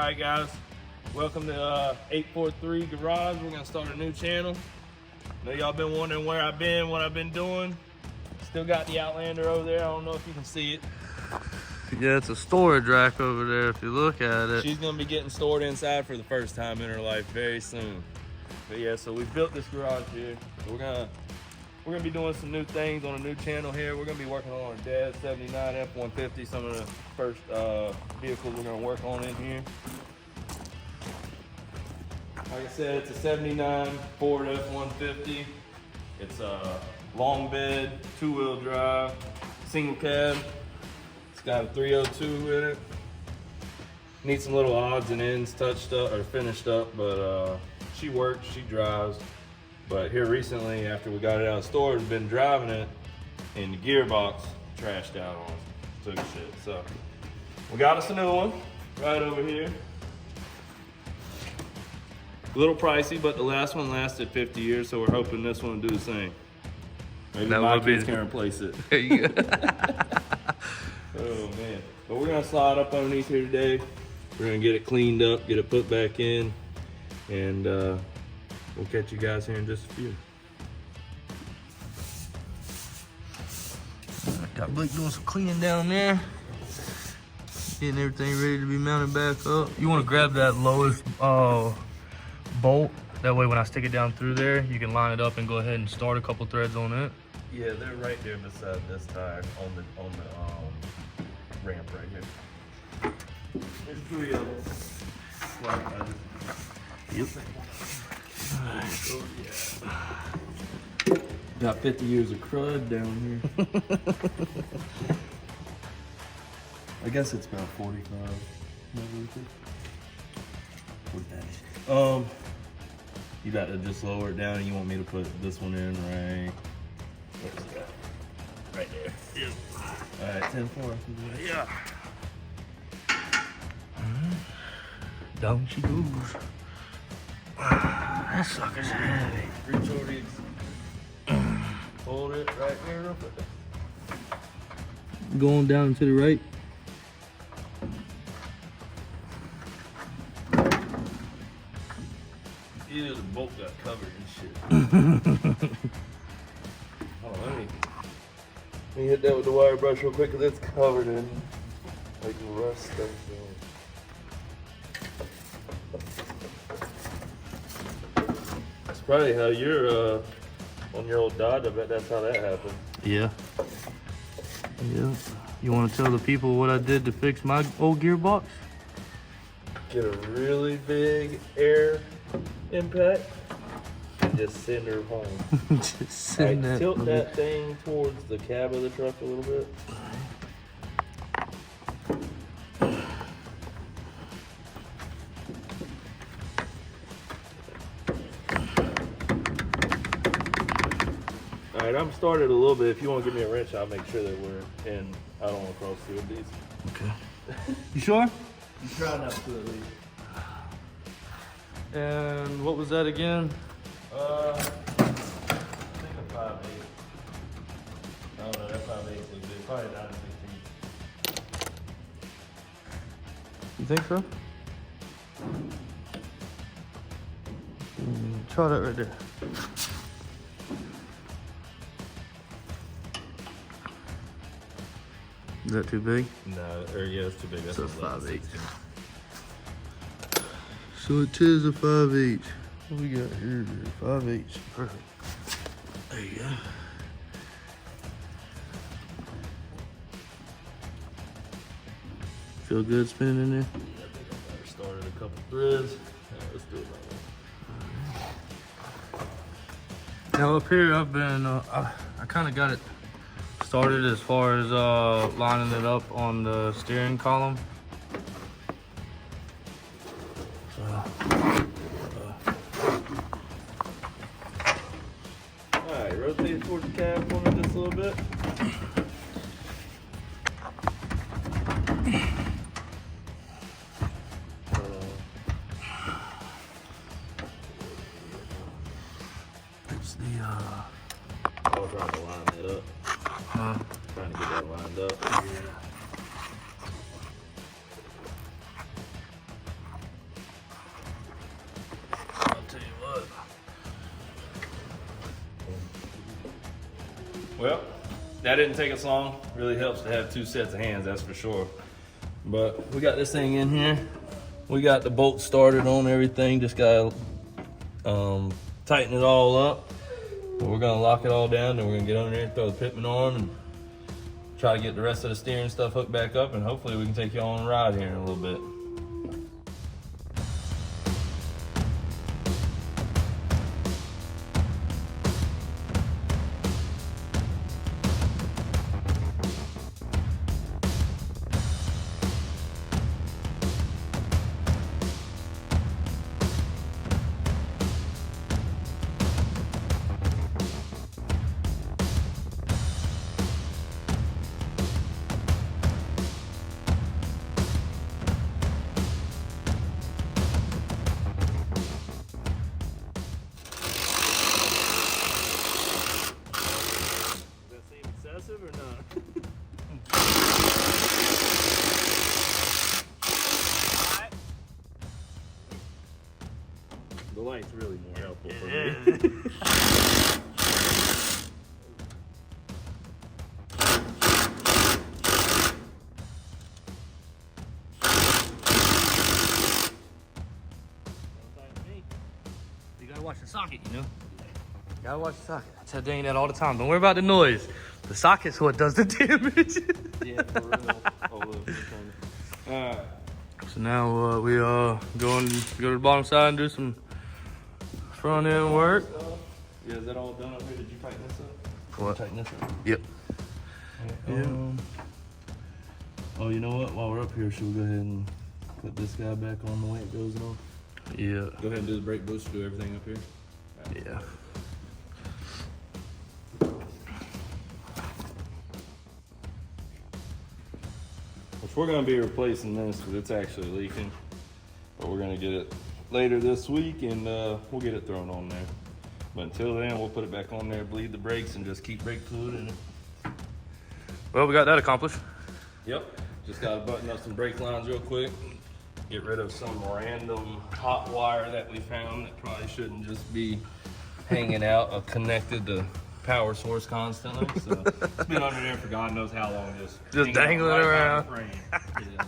Alright guys, welcome to 843 Garage. We're gonna start a new channel. I know y'all been wondering where I've been, what I've been doing. Still got the Outlander over there. I don't know if you can see it. Yeah, it's a storage rack over there if you look at it. She's gonna be getting stored inside for the first time in her life very soon. But yeah, so we built this garage here. We're gonna be doing some new things on a new channel here. We're gonna be working on our dad's 79 F150, some of the first vehicles we're gonna work on in here. Like I said, it's a 79 Ford F150. It's a long bed, two-wheel drive, single cab. It's got a 302 in it. Needs some little odds and ends touched up or finished up, but she works, she drives. But here recently, after we got it out of storage, we've been driving it, and the gearbox trashed out on us. Took shit. So we got us a new one right over here. A little pricey, but the last one lasted 50 years, so we're hoping this one will do the same. Maybe my kids can replace it. There you go. Oh man. But we're gonna slide up underneath here today. We're gonna get it cleaned up, get it put back in, and we'll catch you guys here in just a few. Got Blake doing some cleaning down there. Getting everything ready to be mounted back up. You want to grab that lowest bolt. That way when I stick it down through there, you can line it up and go ahead and start a couple threads on it. Yeah, they're right there beside this tire on the ramp right here. There's three of them. Yep. Oh, yeah. Got 50 years of crud down here. I guess it's about 45. You got to just lower it down, and you want me to put this one in right. Where's that? Right there. Yep. All right, 10-4. Yeah. Down she goes. That sucker's heavy. Reach over these. Hold it right there real quick. Going down to the right. Yeah, the bolt got covered and shit. Oh, let me hit that with the wire brush real quick, because it's covered in like rust stuff. That's probably how you're on your old Dodge. I bet that's how that happened. Yeah. Yeah. You want to tell the people what I did to fix my old gearbox? Get a really big air impact and just send her home. Just send that. Tilt that thing towards the cab of the truck a little bit. All right, I'm started a little bit. If you want to give me a wrench, I'll make sure that we're in. I don't want to cross through these. Okay. You sure? You try not to at least. And what was that again? I think a 5/8. I don't know, that 5/8 looks good. Probably 9/16. You think so? Try that right there. Is that too big? No, or yeah, it's too big. That's So a 5/8. So it is a 5/8. What we got here? 5/8. Perfect. There you go. Feel good spinning in there? Yeah, I think I better started a couple threads. Yeah, let's do it that way. Now up here, I've been, I kind of got it started as far as lining it up on the steering column. Alright, rotate it towards the cab for me just a little bit. It's the, I was trying to line that up. Trying to get that lined up. Yeah. Well, that didn't take us long. Really helps to have 2 sets of hands, that's for sure. But we got this thing in here. We got the bolt started on everything. Just gotta tighten it all up. But we're gonna lock it all down, then we're gonna get under there and throw the pitman on and try to get the rest of the steering stuff hooked back up, and hopefully we can take you on a ride here in a little bit. Or not? The light's really more helpful for me. You gotta watch the socket, you know? You gotta watch the socket. I tell Dane that all the time. Don't worry about the noise. The socket's what does the damage. Yeah, for real. Alright. So now we go to the bottom side and do some front end work. Yeah, is that all done up here? Did you tighten this up? What? Tighten this up? Yep. Yeah. Oh, you know what? While we're up here, should we go ahead and put this guy back on the way it goes on? Yeah. Go ahead and do the brake boost, do everything up here. Yeah. Which we're going to be replacing this because it's actually leaking. But we're going to get it later this week and we'll get it thrown on there. But until then, we'll put it back on there, bleed the brakes, and just keep brake fluid in it. Well, we got that accomplished. Yep. Just got to button up some brake lines real quick. Get rid of some random hot wire that we found that probably shouldn't just be hanging out or connected to power source constantly. So it's been under there for God knows how long. Just dangling around. Yeah.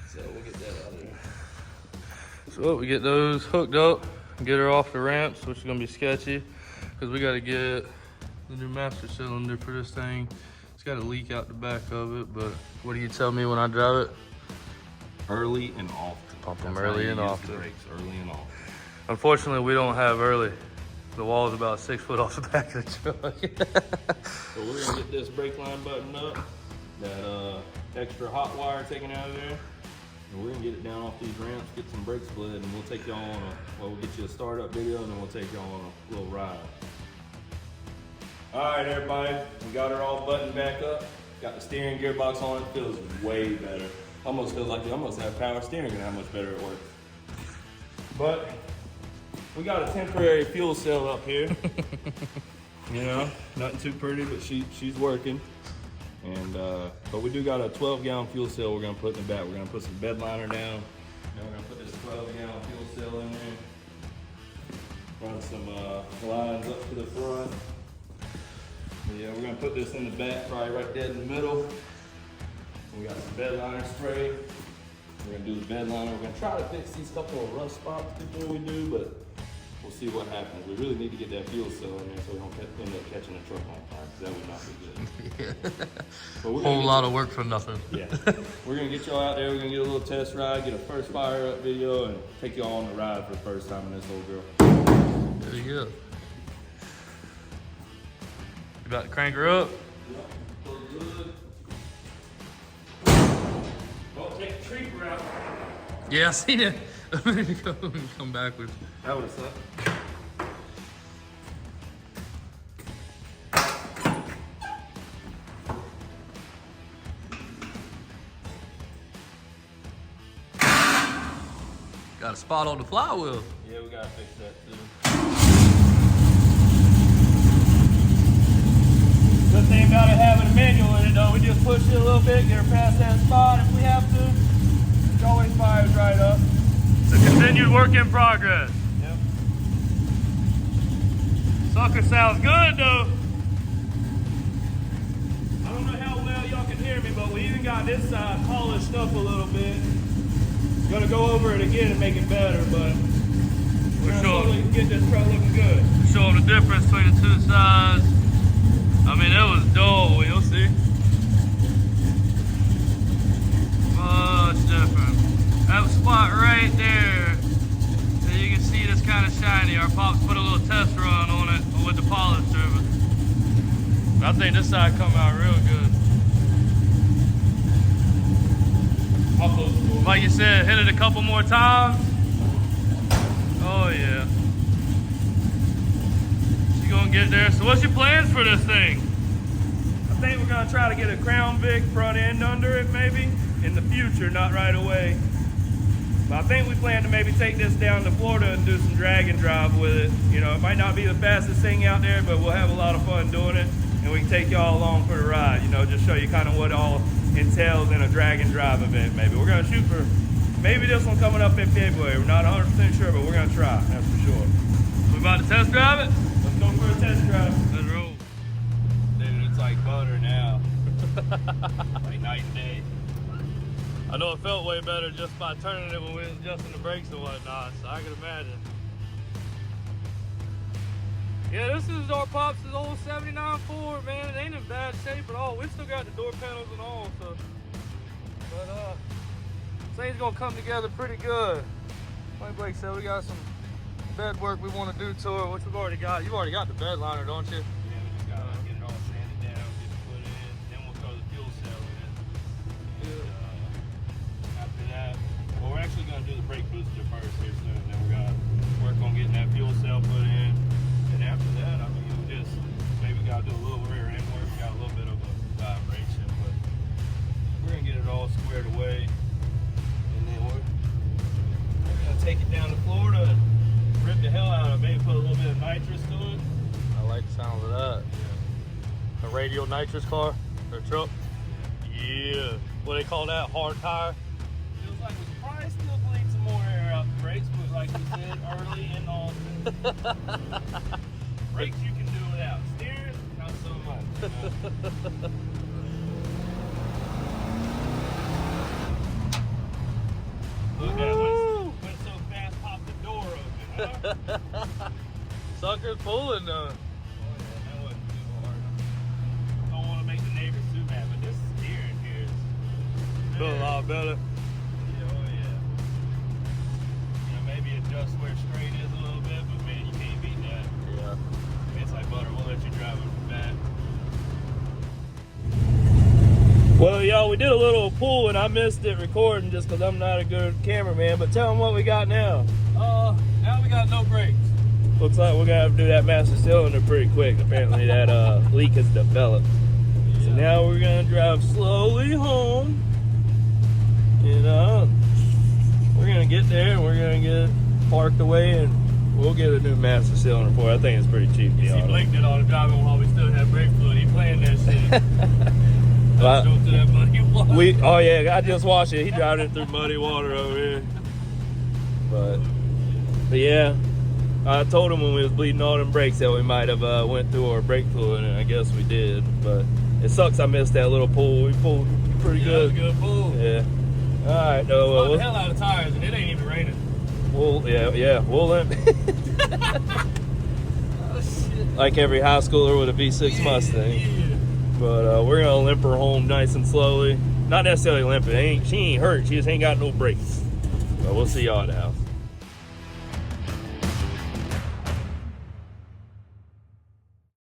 So we'll get that out of there. So we get those hooked up, get her off the ramps, which is gonna be sketchy because we gotta get the new master cylinder for this thing. It's got a leak out the back of it, but what do you tell me when I drive it? Early and often. Pump them early and often. Brakes early and often. Unfortunately, we don't have early. The wall is about 6 foot off the back of the truck. So we're gonna get this brake line buttoned up, that extra hot wire taken out of there, and we're gonna get it down off these ramps, get some brakes split, and we'll take y'all on we'll get you a startup video, and then we'll take y'all on a little ride. All right, everybody, we got her all buttoned back up. Got the steering gearbox on it, feels way better. Almost feels like you almost have power steering and how much better it works. But we got a temporary fuel cell up here. You know, nothing too pretty, but she's working. And but we do got a 12-gallon fuel cell we're gonna put in the back. We're gonna put some bed liner down. Then we're gonna put this 12-gallon fuel cell in there. Run some lines up to the front. Yeah, we're gonna put this in the back, probably right dead in the middle. We got some bed liner spray. We're gonna do the bed liner. We're gonna try to fix these couple of rust spots before we do, but we'll see what happens. We really need to get that fuel cell in there so we don't end up catching the truck on fire, because that would not be good. Yeah. Whole lot of work for nothing. Yeah. We're gonna get y'all out there. We're gonna get a little test ride, get a first fire up video, and take y'all on the ride for the first time in this old girl. There you go. You about to crank her up? Yeah, looks good. Don't take the tree out. Yeah, I seen it a minute ago when you come backwards. That would have sucked. Got a spot on the flywheel. Yeah, we gotta fix that too. Good thing about it having a manual in it though, we just push it a little bit, get her past that spot if we have to. It always fires right up. It's a continued work in progress. Yep. Sucker sounds good though. but we even got this side polished up a little bit. Gonna go over it again and make it better, but we're gonna slowly get this truck looking good. Show them the difference between the two sides. I mean, it was dull, you'll see. Much different. That spot right there, that you can see that's kind of shiny. Our pops put a little test run on it with the polish surface. I think this side come out real good. Like you said, hit it a couple more times. Oh yeah. You gonna get there. So what's your plans for this thing? I think we're gonna try to get a Crown Vic front end under it maybe in the future, not right away. But I think we plan to maybe take this down to Florida and do some drag and drive with it. You know, it might not be the fastest thing out there, but we'll have a lot of fun doing it. And we can take y'all along for the ride, you know, just show you kind of what all entails in a drag and drive event maybe. We're gonna shoot for maybe this one coming up in February. We're not 100% sure, but we're gonna try, that's for sure. We about to test drive it? Let's go for a test drive. Let's roll. Dude, it's like butter now. Like night and day. I know it felt way better just by turning it when we was adjusting the brakes and whatnot, so I can imagine. Yeah, this is our Pops' old 79 Ford, man. It ain't in bad shape at all. We still got the door panels and all, so. But things gonna come together pretty good. Like Blake said, we got some bed work we want to do to it, which we've already got. You've already got the bed liner, don't you? Yeah, we just gotta get it all sanded down, get it put in, then we'll throw the fuel cell in. And, after that, well, we're actually gonna do the brake booster first here soon. Then we're gonna work on getting that fuel cell put in. And after that, I mean, we just maybe gotta do a little rear end work. We got a little bit of a vibration, but we're gonna get it all squared away. And then we're gonna take it down to Florida and rip the hell out of it. Maybe put a little bit of nitrous to it. I like the sound of that. Yeah. A radial nitrous car or truck. Yeah. What do they call that? Hard tire. Feels like we could probably still bleed some more air out the brakes, but like we said, early and often. Brakes you can do without. Steering, not so much. You know? Look at it, went so fast, popped the door open, huh? Sucker's pulling though. Oh yeah, that wasn't too hard. Don't want to make the neighbors too mad, but this steering here is Feel a lot better. Yeah, oh yeah. You know, maybe adjust where straight is a little bit, but man, you can't beat that. Yeah. I mean, it's like butter. We'll let you drive it back. Well, y'all, we did a little pull and I missed it recording just because I'm not a good cameraman. But tell them what we got now. Now we got no brakes. Looks like we're gonna have to do that master cylinder pretty quick. Apparently that leak has developed. Yeah. So now we're gonna drive slowly home. And we're gonna get there and we're gonna get it parked away and we'll get a new master cylinder for it. I think it's pretty cheap. You see Blake did all the driving while we still had brake fluid. He planned that shit. Oh yeah, I just watched it. He driving it through muddy water over here. But yeah, I told him when we was bleeding all them brakes that we might have went through our brake fluid, and I guess we did. But it sucks I missed that little pull. We pulled pretty good. That was a good pull. Yeah. All right, no. We'll the hell out of tires, and it ain't even raining. We'll limp. Oh shit. Like every high schooler with a V6 Mustang. Yeah. But we're gonna limp her home nice and slowly. Not necessarily limping. She ain't hurt. She just ain't got no brakes. But we'll see y'all at the house.